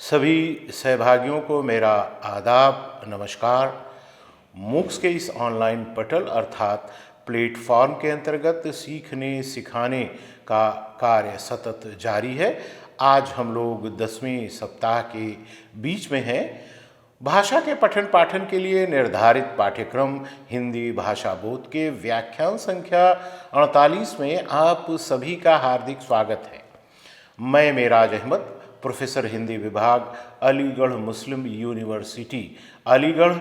सभी सहभागियों को मेरा आदाब, नमस्कार। मूक्स के इस ऑनलाइन पटल अर्थात प्लेटफॉर्म के अंतर्गत सीखने सिखाने का कार्य सतत जारी है। आज हम लोग 10वें सप्ताह के बीच में हैं। भाषा के पठन पाठन के लिए निर्धारित पाठ्यक्रम हिंदी भाषा बोध के व्याख्यान संख्या 48 में आप सभी का हार्दिक स्वागत है। मैं मेराज अहमद, प्रोफेसर हिंदी विभाग, अलीगढ़ मुस्लिम यूनिवर्सिटी अलीगढ़,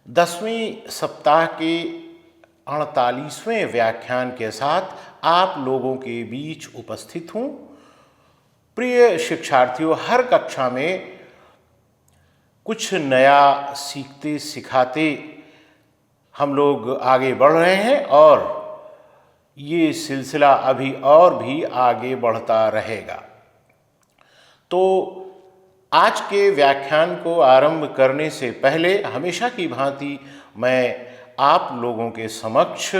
10वें सप्ताह के 48वें व्याख्यान के साथ आप लोगों के बीच उपस्थित हूँ। प्रिय शिक्षार्थियों, हर कक्षा में कुछ नया सीखते सिखाते हम लोग आगे बढ़ रहे हैं और ये सिलसिला अभी और भी आगे बढ़ता रहेगा। तो आज के व्याख्यान को आरंभ करने से पहले हमेशा की भांति मैं आप लोगों के समक्ष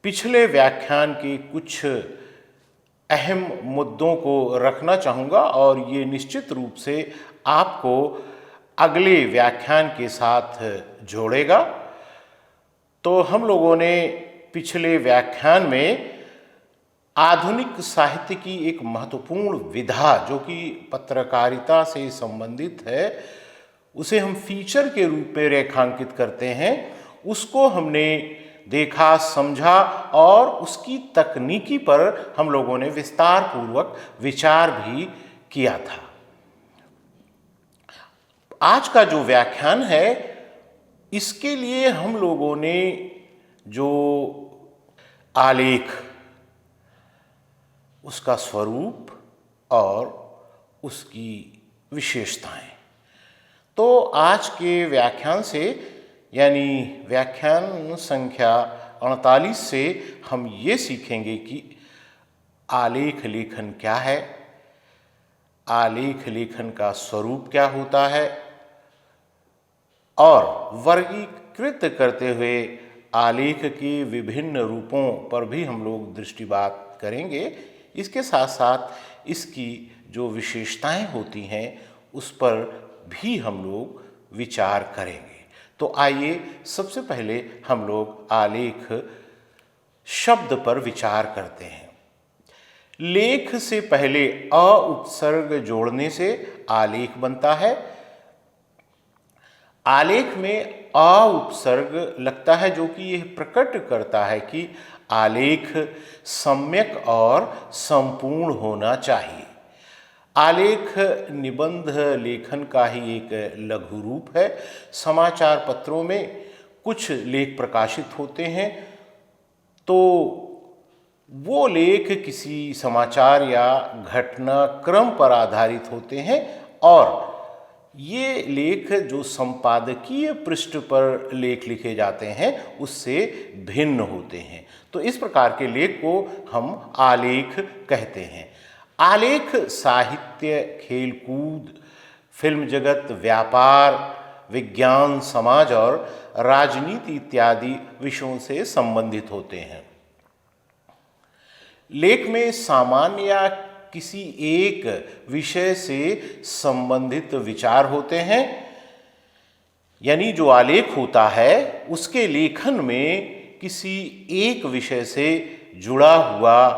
पिछले व्याख्यान के कुछ अहम मुद्दों को रखना चाहूँगा और ये निश्चित रूप से आपको अगले व्याख्यान के साथ जोड़ेगा। तो हम लोगों ने पिछले व्याख्यान में आधुनिक साहित्य की एक महत्वपूर्ण विधा जो कि पत्रकारिता से संबंधित है, उसे हम फीचर के रूप में रेखांकित करते हैं, उसको हमने देखा, समझा और उसकी तकनीकी पर हम लोगों ने विस्तार पूर्वक विचार भी किया था। आज का जो व्याख्यान है, इसके लिए हम लोगों ने जो आलेख, उसका स्वरूप और उसकी विशेषताएं, तो आज के व्याख्यान से यानी व्याख्यान संख्या 48 से हम ये सीखेंगे कि आलेख लेखन क्या है, आलेख लेखन का स्वरूप क्या होता है और वर्गीकृत करते हुए आलेख के विभिन्न रूपों पर भी हम लोग दृष्टिपात करेंगे। इसके साथ साथ इसकी जो विशेषताएं होती हैं उस पर भी हम लोग विचार करेंगे। तो आइए सबसे पहले हम लोग आलेख शब्द पर विचार करते हैं। लेख से पहले अ उपसर्ग जोड़ने से आलेख बनता है। आलेख में अ उपसर्ग लगता है जो कि यह प्रकट करता है कि आलेख सम्यक और संपूर्ण होना चाहिए। आलेख निबंध लेखन का ही एक लघु रूप है। समाचार पत्रों में कुछ लेख प्रकाशित होते हैं तो वो लेख किसी समाचार या घटनाक्रम पर आधारित होते हैं और ये लेख जो संपादकीय पृष्ठ पर लेख लिखे जाते हैं उससे भिन्न होते हैं। तो इस प्रकार के लेख को हम आलेख कहते हैं। आलेख साहित्य, खेलकूद, फिल्म जगत, व्यापार, विज्ञान, समाज और राजनीति इत्यादि विषयों से संबंधित होते हैं। लेख में सामान्य या किसी एक विषय से संबंधित विचार होते हैं, यानी जो आलेख होता है उसके लेखन में किसी एक विषय से जुड़ा हुआ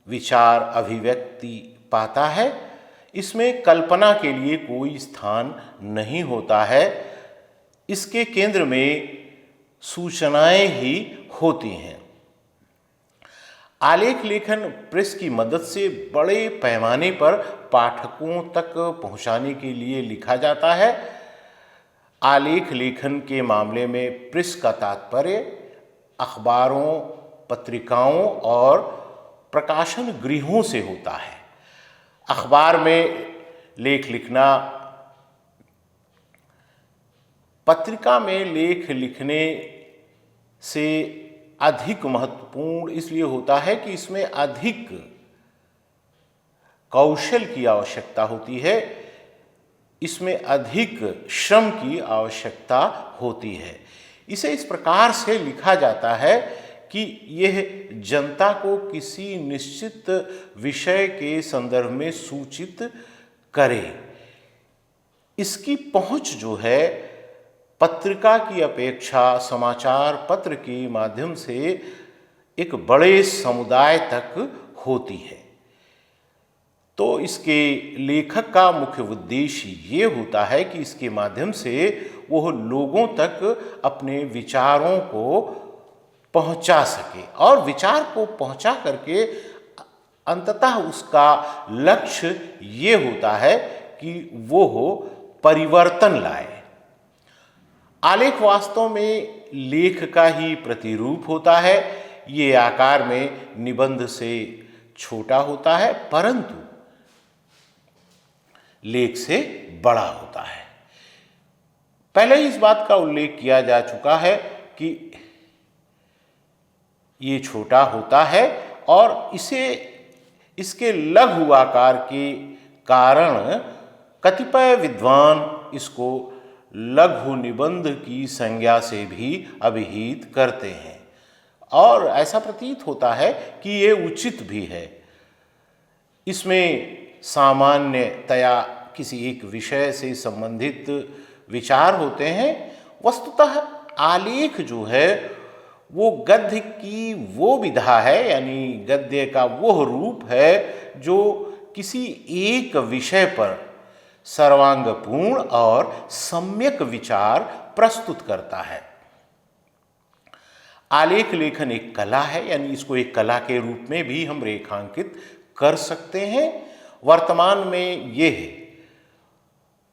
विचार अभिव्यक्ति पाता है। इसमें कल्पना के लिए कोई स्थान नहीं होता है। इसके केंद्र में सूचनाएं ही होती हैं। आलेख लेखन प्रेस की मदद से बड़े पैमाने पर पाठकों तक पहुंचाने के लिए लिखा जाता है। आलेख लेखन के मामले में प्रेस का तात्पर्य अखबारों, पत्रिकाओं और प्रकाशन गृहों से होता है। अखबार में लेख लिखना पत्रिका में लेख लिखने से अधिक महत्वपूर्ण इसलिए होता है कि इसमें अधिक कौशल की आवश्यकता होती है, इसमें अधिक श्रम की आवश्यकता होती है। इसे इस प्रकार से लिखा जाता है कि यह जनता को किसी निश्चित विषय के संदर्भ में सूचित करे। इसकी पहुंच जो है पत्रिका की अपेक्षा समाचार पत्र के माध्यम से एक बड़े समुदाय तक होती है। तो इसके लेखक का मुख्य उद्देश्य ये होता है कि इसके माध्यम से वह लोगों तक अपने विचारों को पहुंचा सके और विचार को पहुंचा करके अंततः उसका लक्ष्य ये होता है कि वो हो परिवर्तन लाए। आलेख वास्तव में लेख का ही प्रतिरूप होता है। ये आकार में निबंध से छोटा होता है परंतु लेख से बड़ा होता है। पहले ही इस बात का उल्लेख किया जा चुका है कि ये छोटा होता है और इसके लघु आकार के कारण कतिपय विद्वान इसको लघु निबंध की संज्ञा से भी अभिहित करते हैं और ऐसा प्रतीत होता है कि ये उचित भी है। इसमें सामान्यतया किसी एक विषय से संबंधित विचार होते हैं। वस्तुतः आलेख जो है वो गद्य की वो विधा है, यानी गद्य का वो रूप है जो किसी एक विषय पर सर्वांगपूर्ण और सम्यक विचार प्रस्तुत करता है। आलेख लेखन एक कला है, यानी इसको एक कला के रूप में भी हम रेखांकित कर सकते हैं। वर्तमान में यह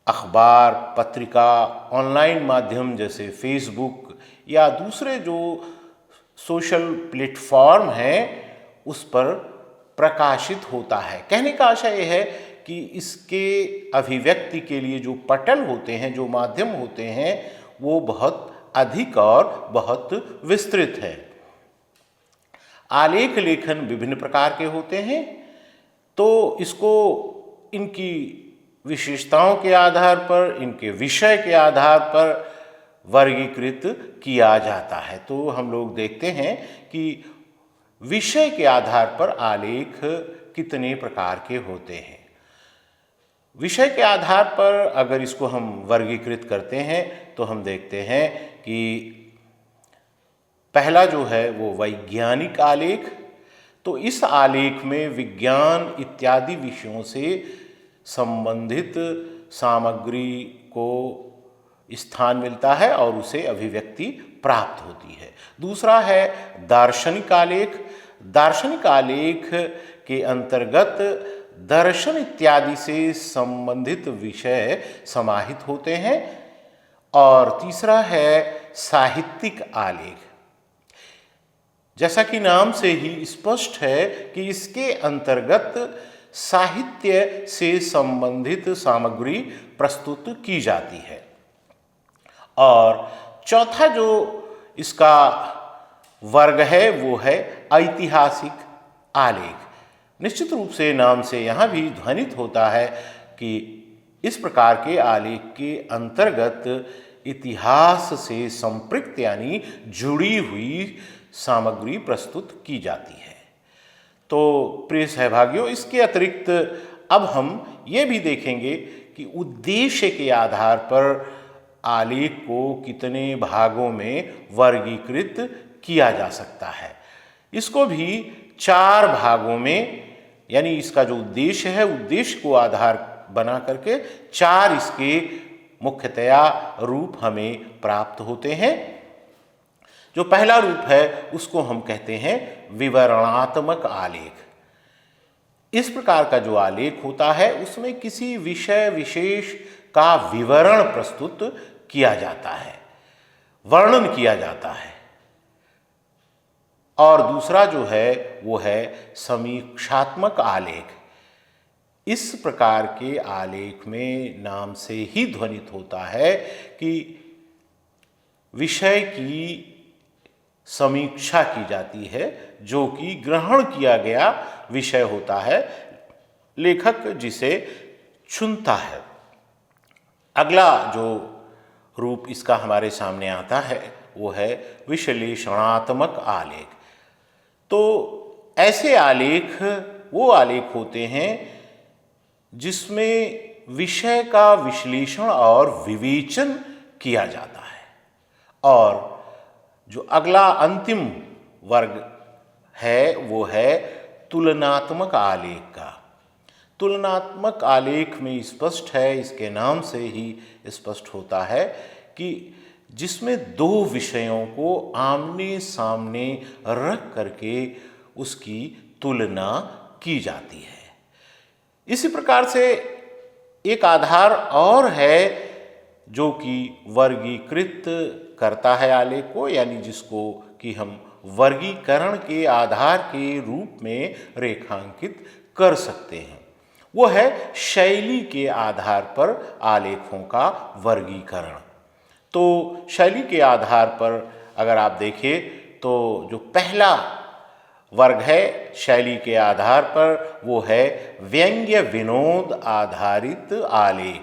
अखबार, पत्रिका, ऑनलाइन माध्यम जैसे फेसबुक या दूसरे जो सोशल प्लेटफॉर्म हैं उस पर प्रकाशित होता है। कहने का आशय यह है कि इसके अभिव्यक्ति के लिए जो पटल होते हैं, जो माध्यम होते हैं, वो बहुत अधिक और बहुत विस्तृत है। आलेख लेखन विभिन्न प्रकार के होते हैं, तो इसको इनकी विशेषताओं के आधार पर, इनके विषय के आधार पर वर्गीकृत किया जाता है। तो हम लोग देखते हैं कि विषय के आधार पर आलेख कितने प्रकार के होते हैं। विषय के आधार पर अगर इसको हम वर्गीकृत करते हैं तो हम देखते हैं कि पहला जो है वो वैज्ञानिक आलेख। तो इस आलेख में विज्ञान इत्यादि विषयों से संबंधित सामग्री को स्थान मिलता है और उसे अभिव्यक्ति प्राप्त होती है। दूसरा है दार्शनिक आलेख। दार्शनिक आलेख के अंतर्गत दर्शन इत्यादि से संबंधित विषय समाहित होते हैं। और तीसरा है साहित्यिक आलेख। जैसा कि नाम से ही स्पष्ट है कि इसके अंतर्गत साहित्य से संबंधित सामग्री प्रस्तुत की जाती है। और चौथा जो इसका वर्ग है वो है ऐतिहासिक आलेख। निश्चित रूप से नाम से यहाँ भी ध्वनित होता है कि इस प्रकार के आलेख के अंतर्गत इतिहास से संपृक्त यानी जुड़ी हुई सामग्री प्रस्तुत की जाती है। तो प्रिय सहभागियों, इसके अतिरिक्त अब हम ये भी देखेंगे कि उद्देश्य के आधार पर आलेख को कितने भागों में वर्गीकृत किया जा सकता है। इसको भी 4 भागों में, यानी इसका जो उद्देश्य है, उद्देश्य को आधार बना करके 4 इसके मुख्यतया रूप हमें प्राप्त होते हैं। जो पहला रूप है उसको हम कहते हैं विवरणात्मक आलेख। इस प्रकार का जो आलेख होता है उसमें किसी विषय विशेष का विवरण प्रस्तुत किया जाता है, वर्णन किया जाता है। और दूसरा जो है वो है समीक्षात्मक आलेख। इस प्रकार के आलेख में नाम से ही ध्वनित होता है कि विषय की समीक्षा की जाती है, जो कि ग्रहण किया गया विषय होता है, लेखक जिसे चुनता है। अगला जो रूप इसका हमारे सामने आता है वो है विश्लेषणात्मक आलेख। तो ऐसे आलेख वो आलेख होते हैं जिसमें विषय का विश्लेषण और विवेचन किया जाता है। और जो अगला अंतिम वर्ग है वो है तुलनात्मक आलेख का। तुलनात्मक आलेख में स्पष्ट है, इसके नाम से ही स्पष्ट होता है कि जिसमें दो विषयों को आमने सामने रख करके उसकी तुलना की जाती है। इसी प्रकार से एक आधार और है जो कि वर्गीकृत करता है आलेख को, यानी जिसको कि हम वर्गीकरण के आधार के रूप में रेखांकित कर सकते हैं। वो है शैली के आधार पर आलेखों का वर्गीकरण। तो शैली के आधार पर अगर आप देखें तो जो पहला वर्ग है शैली के आधार पर वो है व्यंग्य विनोद आधारित आलेख,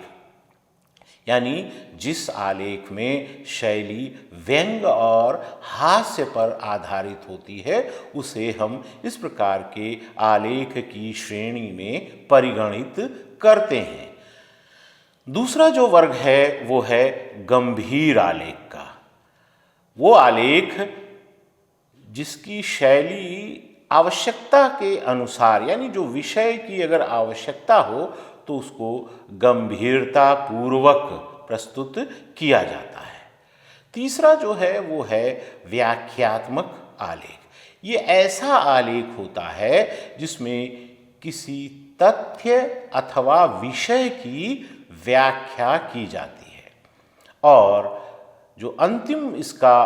यानी जिस आलेख में शैली व्यंग और हास्य पर आधारित होती है उसे हम इस प्रकार के आलेख की श्रेणी में परिगणित करते हैं। दूसरा जो वर्ग है वो है गंभीर आलेख का। वो आलेख जिसकी शैली आवश्यकता के अनुसार, यानी जो विषय की अगर आवश्यकता हो तो उसको गंभीरता पूर्वक प्रस्तुत किया जाता है। तीसरा जो है वो है व्याख्यात्मक आलेख। ये ऐसा आलेख होता है जिसमें किसी तथ्य अथवा विषय की व्याख्या की जाती है। और जो अंतिम इसका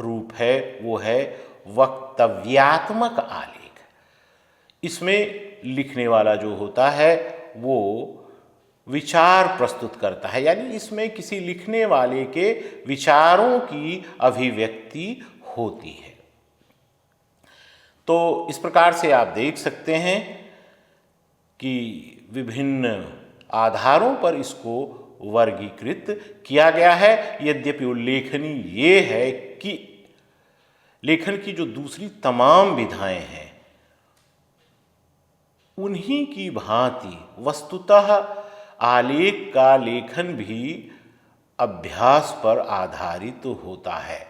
रूप है वो है वक्तव्यात्मक आलेख। इसमें लिखने वाला जो होता है वो विचार प्रस्तुत करता है, यानी इसमें किसी लिखने वाले के विचारों की अभिव्यक्ति होती है। तो इस प्रकार से आप देख सकते हैं कि विभिन्न आधारों पर इसको वर्गीकृत किया गया है। यद्यपि उल्लेखनीय ये है कि लेखन की जो दूसरी तमाम विधाएं हैं उन्हीं की भांति वस्तुतः आलेख का लेखन भी अभ्यास पर आधारित होता है।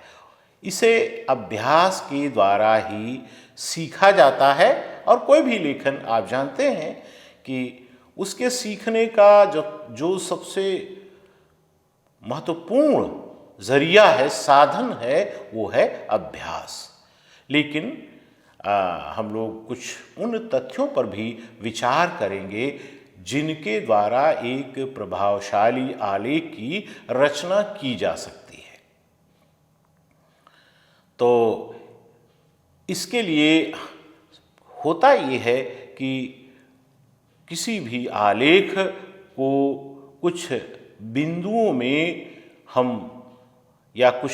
इसे अभ्यास के द्वारा ही सीखा जाता है और कोई भी लेखन आप जानते हैं कि उसके सीखने का जो सबसे महत्वपूर्ण जरिया है, साधन है, वो है अभ्यास। लेकिन हम लोग कुछ उन तथ्यों पर भी विचार करेंगे जिनके द्वारा एक प्रभावशाली आलेख की रचना की जा सकती है। तो इसके लिए होता ये है कि किसी भी आलेख को कुछ बिंदुओं में हम या कुछ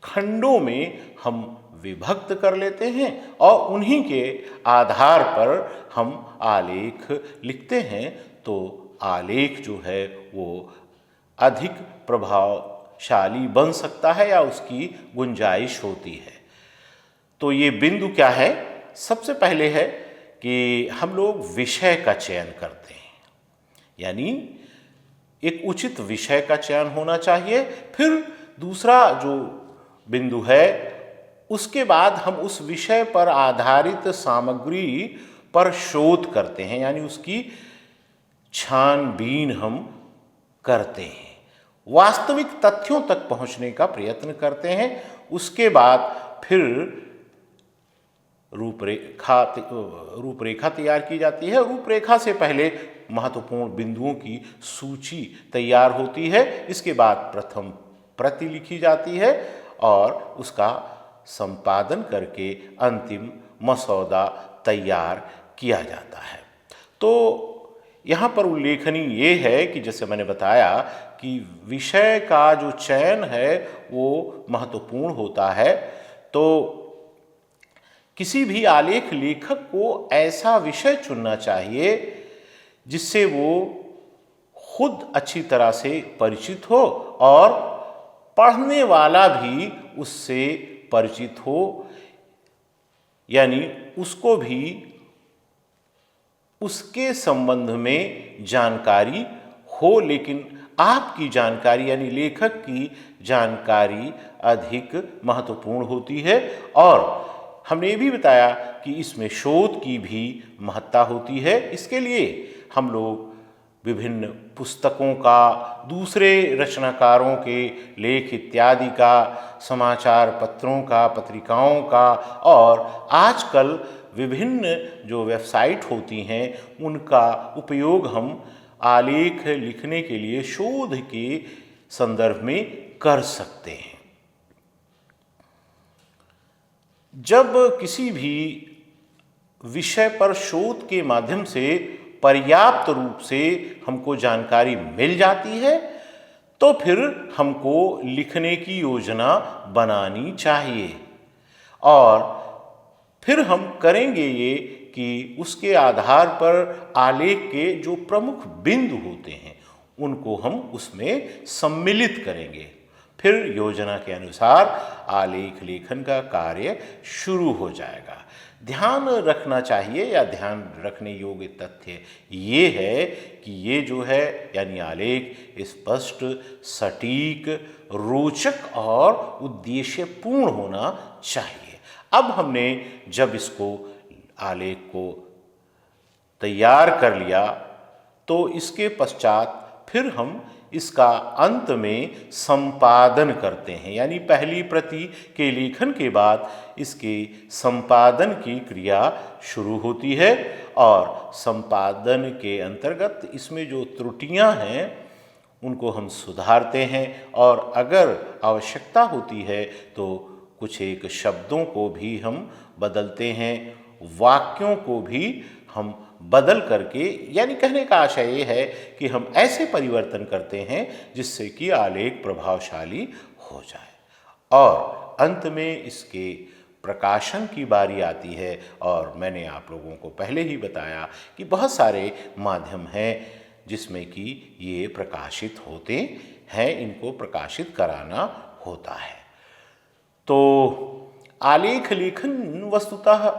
खंडों में हम विभक्त कर लेते हैं और उन्हीं के आधार पर हम आलेख लिखते हैं। तो आलेख जो है वो अधिक प्रभावशाली बन सकता है या उसकी गुंजाइश होती है। तो ये बिंदु क्या है? सबसे पहले है कि हम लोग विषय का चयन करते हैं, यानी एक उचित विषय का चयन होना चाहिए। फिर दूसरा जो बिंदु है उसके बाद हम उस विषय पर आधारित सामग्री पर शोध करते हैं, यानी उसकी छानबीन हम करते हैं, वास्तविक तथ्यों तक पहुंचने का प्रयत्न करते हैं। उसके बाद फिर रूपरेखा तैयार की जाती है। रूपरेखा से पहले महत्वपूर्ण बिंदुओं की सूची तैयार होती है। इसके बाद प्रथम प्रति लिखी जाती है और उसका संपादन करके अंतिम मसौदा तैयार किया जाता है। तो यहाँ पर उल्लेखनीय ये है कि जैसे मैंने बताया कि विषय का जो चयन है वो महत्वपूर्ण होता है। तो किसी भी आलेख लेखक को ऐसा विषय चुनना चाहिए जिससे वो खुद अच्छी तरह से परिचित हो और पढ़ने वाला भी उससे परिचित हो। यानी उसको भी उसके संबंध में जानकारी हो, लेकिन आपकी जानकारी यानी लेखक की जानकारी अधिक महत्वपूर्ण होती है। और हमने ये भी बताया कि इसमें शोध की भी महत्ता होती है। इसके लिए हम लोग विभिन्न पुस्तकों का, दूसरे रचनाकारों के लेख इत्यादि का, समाचार पत्रों का, पत्रिकाओं का, और आजकल विभिन्न जो वेबसाइट होती हैं उनका उपयोग हम आलेख लिखने के लिए शोध के संदर्भ में कर सकते हैं। जब किसी भी विषय पर शोध के माध्यम से पर्याप्त रूप से हमको जानकारी मिल जाती है तो फिर हमको लिखने की योजना बनानी चाहिए, और फिर हम करेंगे ये कि उसके आधार पर आलेख के जो प्रमुख बिंदु होते हैं उनको हम उसमें सम्मिलित करेंगे। फिर योजना के अनुसार आलेख लेखन का कार्य शुरू हो जाएगा। ध्यान रखना चाहिए या ध्यान रखने योग्य तथ्य ये है कि ये जो है यानी आलेख स्पष्ट, सटीक, रोचक और उद्देश्यपूर्ण होना चाहिए। अब हमने जब इसको आलेख को तैयार कर लिया तो इसके पश्चात फिर हम इसका अंत में संपादन करते हैं, यानी पहली प्रति के लेखन के बाद इसके संपादन की क्रिया शुरू होती है। और संपादन के अंतर्गत इसमें जो त्रुटियां हैं उनको हम सुधारते हैं, और अगर आवश्यकता होती है तो कुछ एक शब्दों को भी हम बदलते हैं, वाक्यों को भी हम बदल करके, यानी कहने का आशय ये है कि हम ऐसे परिवर्तन करते हैं जिससे कि आलेख प्रभावशाली हो जाए। और अंत में इसके प्रकाशन की बारी आती है, और मैंने आप लोगों को पहले ही बताया कि बहुत सारे माध्यम हैं जिसमें कि ये प्रकाशित होते हैं, इनको प्रकाशित कराना होता है। तो आलेख लेखन वस्तुतः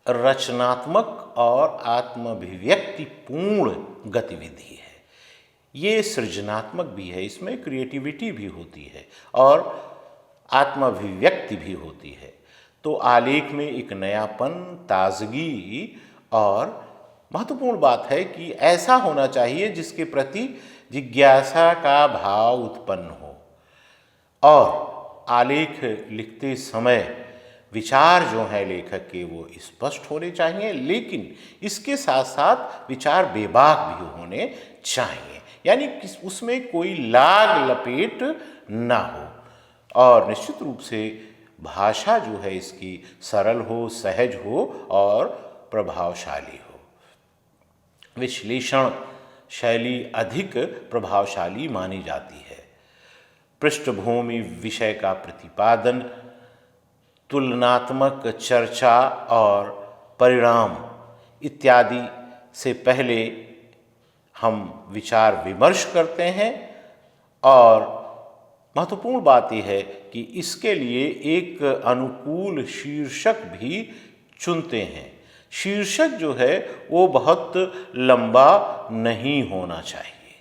रचनात्मक और आत्माभिव्यक्तिपूर्ण गतिविधि है। ये सृजनात्मक भी है, इसमें क्रिएटिविटी भी होती है और आत्माभिव्यक्ति भी होती है। तो आलेख में एक नयापन, ताजगी, और महत्वपूर्ण बात है कि ऐसा होना चाहिए जिसके प्रति जिज्ञासा का भाव उत्पन्न हो। और आलेख लिखते समय विचार जो है लेखक के वो स्पष्ट होने चाहिए, लेकिन इसके साथ साथ विचार बेबाक भी होने चाहिए, यानी उसमें कोई लाग लपेट ना हो। और निश्चित रूप से भाषा जो है इसकी सरल हो, सहज हो और प्रभावशाली हो। विश्लेषण शैली अधिक प्रभावशाली मानी जाती है। पृष्ठभूमि विषय का प्रतिपादन, तुलनात्मक चर्चा और परिणाम इत्यादि से पहले हम विचार विमर्श करते हैं, और महत्वपूर्ण बात यह है कि इसके लिए एक अनुकूल शीर्षक भी चुनते हैं। शीर्षक जो है वो बहुत लंबा नहीं होना चाहिए,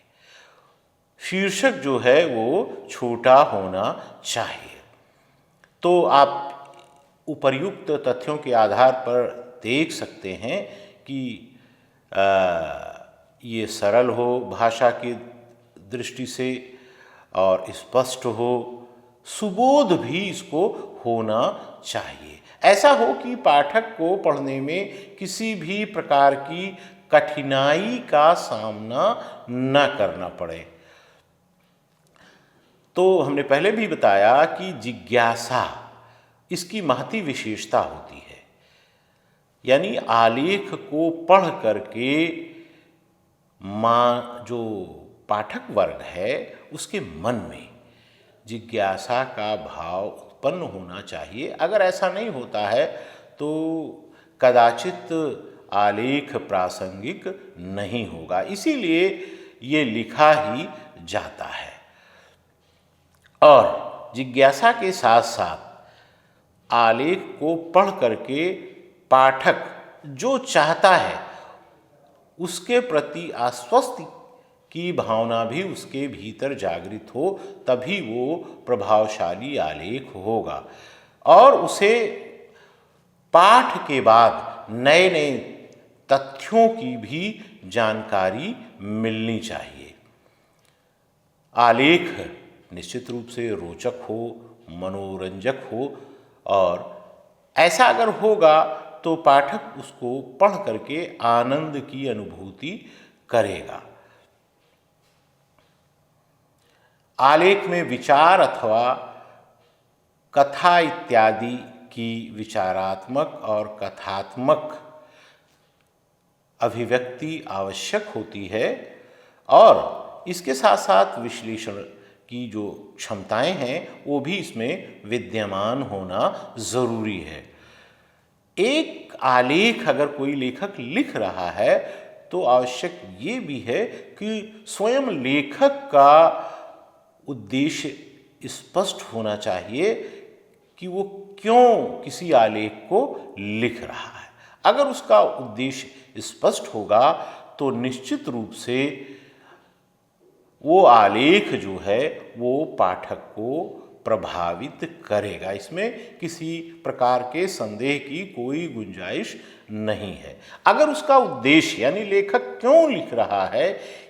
शीर्षक जो है वो छोटा होना चाहिए। तो आप उपर्युक्त तथ्यों के आधार पर देख सकते हैं कि ये सरल हो भाषा की दृष्टि से और स्पष्ट हो, सुबोध भी इसको होना चाहिए। ऐसा हो कि पाठक को पढ़ने में किसी भी प्रकार की कठिनाई का सामना न करना पड़े। तो हमने पहले भी बताया कि जिज्ञासा इसकी महती विशेषता होती है, यानी आलेख को पढ़ करके जो पाठक वर्ग है उसके मन में जिज्ञासा का भाव उत्पन्न होना चाहिए। अगर ऐसा नहीं होता है तो कदाचित आलेख प्रासंगिक नहीं होगा, इसीलिए ये लिखा ही जाता है। और जिज्ञासा के साथ साथ आलेख को पढ़ करके पाठक जो चाहता है उसके प्रति आश्वस्त की भावना भी उसके भीतर जागृत हो, तभी वो प्रभावशाली आलेख होगा। और उसे पाठ के बाद नए नए तथ्यों की भी जानकारी मिलनी चाहिए। आलेख निश्चित रूप से रोचक हो, मनोरंजक हो, और ऐसा अगर होगा तो पाठक उसको पढ़ करके आनंद की अनुभूति करेगा। आलेख में विचार अथवा कथा इत्यादि की विचारात्मक और कथात्मक अभिव्यक्ति आवश्यक होती है, और इसके साथ साथ विश्लेषण की जो क्षमताएं हैं वो भी इसमें विद्यमान होना जरूरी है। एक आलेख अगर कोई लेखक लिख रहा है तो आवश्यक ये भी है कि स्वयं लेखक का उद्देश्य स्पष्ट होना चाहिए कि वो क्यों किसी आलेख को लिख रहा है। अगर उसका उद्देश्य स्पष्ट होगा तो निश्चित रूप से वो आलेख जो है वो पाठक को प्रभावित करेगा, इसमें किसी प्रकार के संदेह की कोई गुंजाइश नहीं है। अगर उसका उद्देश्य यानी लेखक क्यों लिख रहा है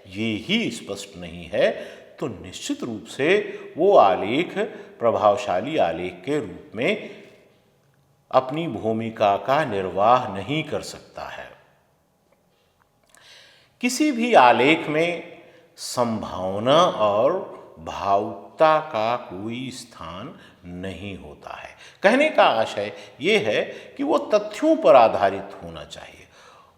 ये ही स्पष्ट नहीं है तो निश्चित रूप से वो आलेख प्रभावशाली आलेख के रूप में अपनी भूमिका का निर्वाह नहीं कर सकता है। किसी भी आलेख में संभावना और भावुकता का कोई स्थान नहीं होता है। कहने का आशय ये है कि वो तथ्यों पर आधारित होना चाहिए,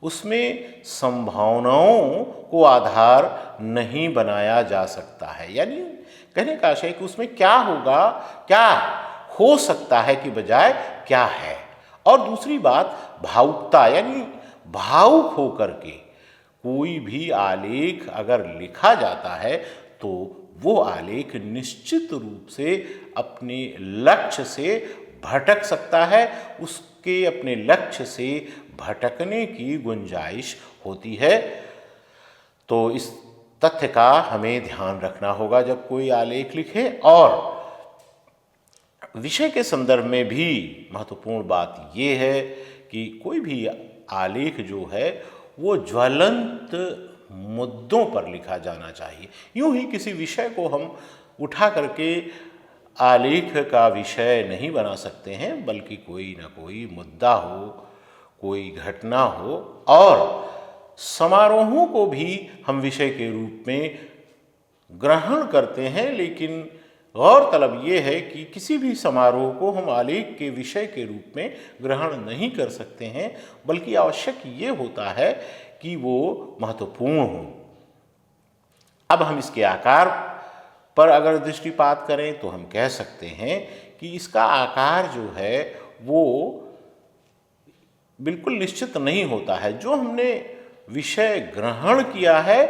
उसमें संभावनाओं को आधार नहीं बनाया जा सकता है। यानी कहने का आशय कि उसमें क्या होगा, क्या हो सकता है कि बजाय क्या है। और दूसरी बात भावुकता, यानी भावुक होकर के कोई भी आलेख अगर लिखा जाता है तो वो आलेख निश्चित रूप से अपने लक्ष्य से भटक सकता है, उसके अपने लक्ष्य से भटकने की गुंजाइश होती है। तो इस तथ्य का हमें ध्यान रखना होगा जब कोई आलेख लिखे। और विषय के संदर्भ में भी महत्वपूर्ण बात ये है कि कोई भी आलेख जो है वो ज्वलंत मुद्दों पर लिखा जाना चाहिए। यूं ही किसी विषय को हम उठा करके आलेख का विषय नहीं बना सकते हैं, बल्कि कोई ना कोई मुद्दा हो, कोई घटना हो। और समारोहों को भी हम विषय के रूप में ग्रहण करते हैं, लेकिन गौरतलब ये है कि किसी भी समारोह को हम आलेख के विषय के रूप में ग्रहण नहीं कर सकते हैं, बल्कि आवश्यक ये होता है कि वो महत्वपूर्ण हो। अब हम इसके आकार पर अगर दृष्टिपात करें तो हम कह सकते हैं कि इसका आकार जो है वो बिल्कुल निश्चित नहीं होता है। जो हमने विषय ग्रहण किया है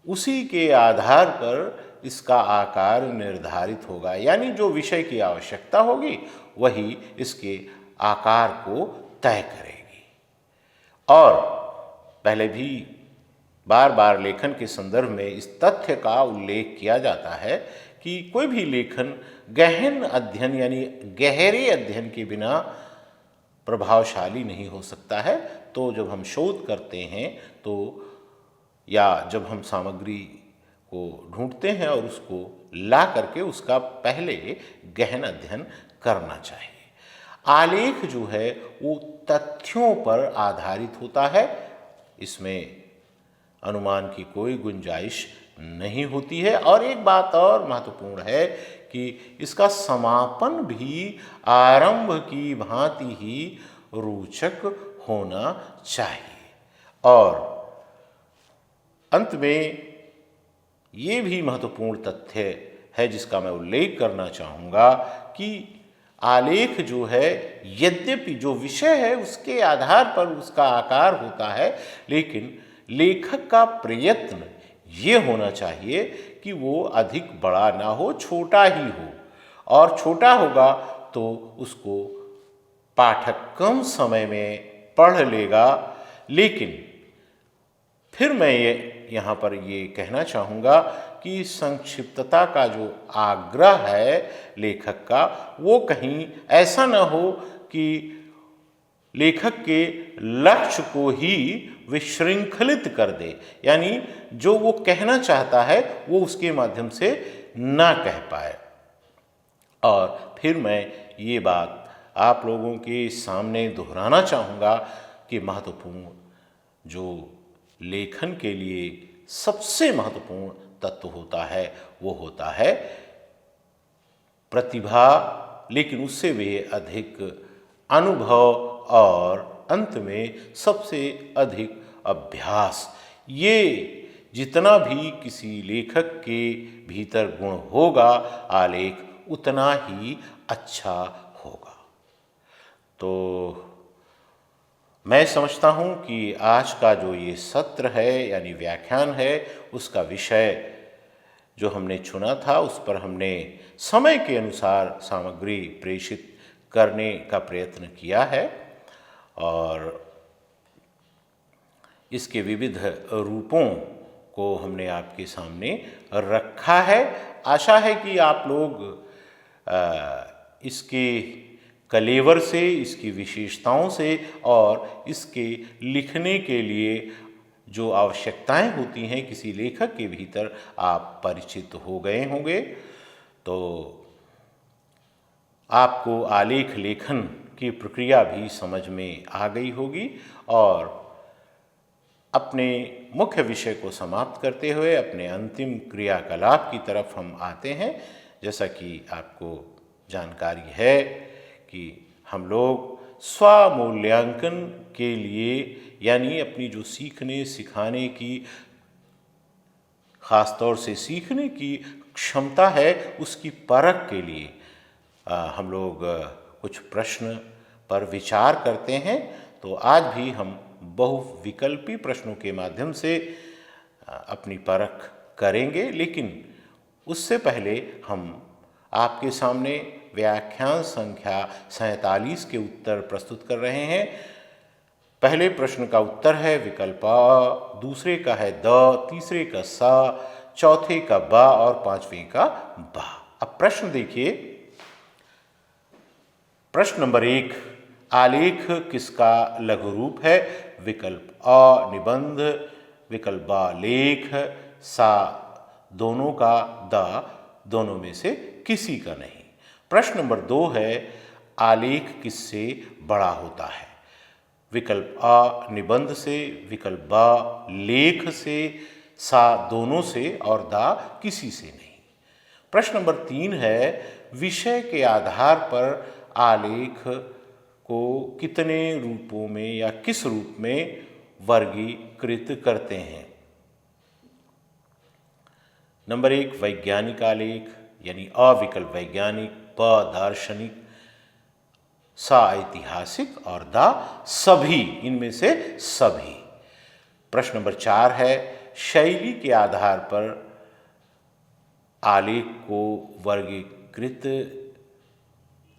उसी के आधार पर इसका आकार निर्धारित होगा, यानी जो विषय की आवश्यकता होगी वही इसके आकार को तय करेगी। और पहले भी बार बार लेखन के संदर्भ में इस तथ्य का उल्लेख किया जाता है कि कोई भी लेखन गहन अध्ययन यानी गहरे अध्ययन के बिना प्रभावशाली नहीं हो सकता है। तो जब हम शोध करते हैं तो या जब हम सामग्री को ढूंढते हैं और उसको ला करके उसका पहले गहन अध्ययन करना चाहिए। आलेख जो है वो तथ्यों पर आधारित होता है, इसमें अनुमान की कोई गुंजाइश नहीं होती है। और एक बात और महत्वपूर्ण है कि इसका समापन भी आरंभ की भांति ही रोचक होना चाहिए। और अंत में ये भी महत्वपूर्ण तथ्य है जिसका मैं उल्लेख करना चाहूँगा कि आलेख जो है यद्यपि जो विषय है उसके आधार पर उसका आकार होता है, लेकिन लेखक का प्रयत्न ये होना चाहिए कि वो अधिक बड़ा ना हो, छोटा ही हो। और छोटा होगा तो उसको पाठक कम समय में पढ़ लेगा। लेकिन फिर मैं यहाँ पर ये कहना चाहूँगा कि संक्षिप्तता का जो आग्रह है लेखक का, वो कहीं ऐसा न हो कि लेखक के लक्ष्य को ही विशृंखलित कर दे, यानी जो वो कहना चाहता है वो उसके माध्यम से ना कह पाए। और फिर मैं ये बात आप लोगों के सामने दोहराना चाहूँगा कि महत्वपूर्ण जो लेखन के लिए सबसे महत्वपूर्ण तत्व होता है वो होता है प्रतिभा, लेकिन उससे भी अधिक अनुभव और अंत में सबसे अधिक अभ्यास। ये जितना भी किसी लेखक के भीतर गुण होगा, आलेख उतना ही अच्छा होगा। तो मैं समझता हूँ कि आज का जो ये सत्र है यानी व्याख्यान है, उसका विषय जो हमने चुना था उस पर हमने समय के अनुसार सामग्री प्रेषित करने का प्रयत्न किया है और इसके विविध रूपों को हमने आपके सामने रखा है। आशा है कि आप लोग इसके कलेवर से, इसकी विशेषताओं से और इसके लिखने के लिए जो आवश्यकताएं होती हैं किसी लेखक के भीतर, आप परिचित हो गए होंगे। तो आपको आलेख लेखन की प्रक्रिया भी समझ में आ गई होगी और अपने मुख्य विषय को समाप्त करते हुए अपने अंतिम क्रियाकलाप की तरफ हम आते हैं। जैसा कि आपको जानकारी है कि हम लोग स्वमूल्यांकन के लिए, यानी अपनी जो सीखने सिखाने की, ख़ास तौर से सीखने की क्षमता है, उसकी परख के लिए हम लोग कुछ प्रश्न पर विचार करते हैं। तो आज भी हम बहुविकल्पी प्रश्नों के माध्यम से अपनी परख करेंगे, लेकिन उससे पहले हम आपके सामने व्याख्यान संख्या 47 के उत्तर प्रस्तुत कर रहे हैं। पहले प्रश्न का उत्तर है विकल्प अ, दूसरे का है द, तीसरे का सा, चौथे का बा और पांचवें का बा। अब प्रश्न देखिए। प्रश्न नंबर 1, आलेख किसका लघु रूप है? विकल्प अ निबंध, विकल्प ब लेख, सा दोनों का, द दोनों में से किसी का नहीं। प्रश्न नंबर 2 है, आलेख किससे बड़ा होता है? विकल्प अ निबंध से, विकल्प ब लेख से, सा दोनों से और द किसी से नहीं। प्रश्न नंबर 3 है, विषय के आधार पर आलेख को कितने रूपों में या किस रूप में वर्गीकृत करते हैं? नंबर 1 वैज्ञानिक आलेख यानी अ विकल्प वैज्ञानिक, ब दार्शनिक, सा ऐतिहासिक और द सभी, इनमें से सभी। प्रश्न नंबर 4 है, शैली के आधार पर आलेख को वर्गीकृत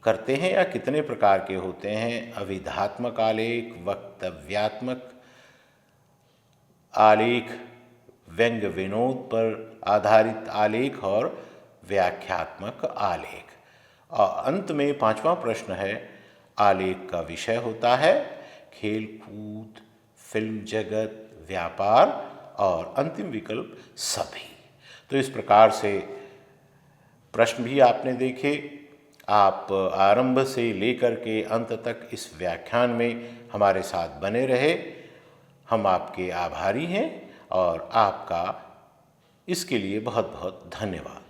करते हैं या कितने प्रकार के होते हैं? अविधात्मक आलेख, वक्तव्यात्मक आलेख, व्यंग्य विनोद पर आधारित आलेख और व्याख्यात्मक आलेख। और अंत में 5वां प्रश्न है, आलेख का विषय होता है खेल कूद, फिल्म जगत, व्यापार और अंतिम विकल्प सभी। तो इस प्रकार से प्रश्न भी आपने देखे। आप आरंभ से लेकर के अंत तक इस व्याख्यान में हमारे साथ बने रहे। हम आपके आभारी हैं और आपका इसके लिए बहुत बहुत धन्यवाद।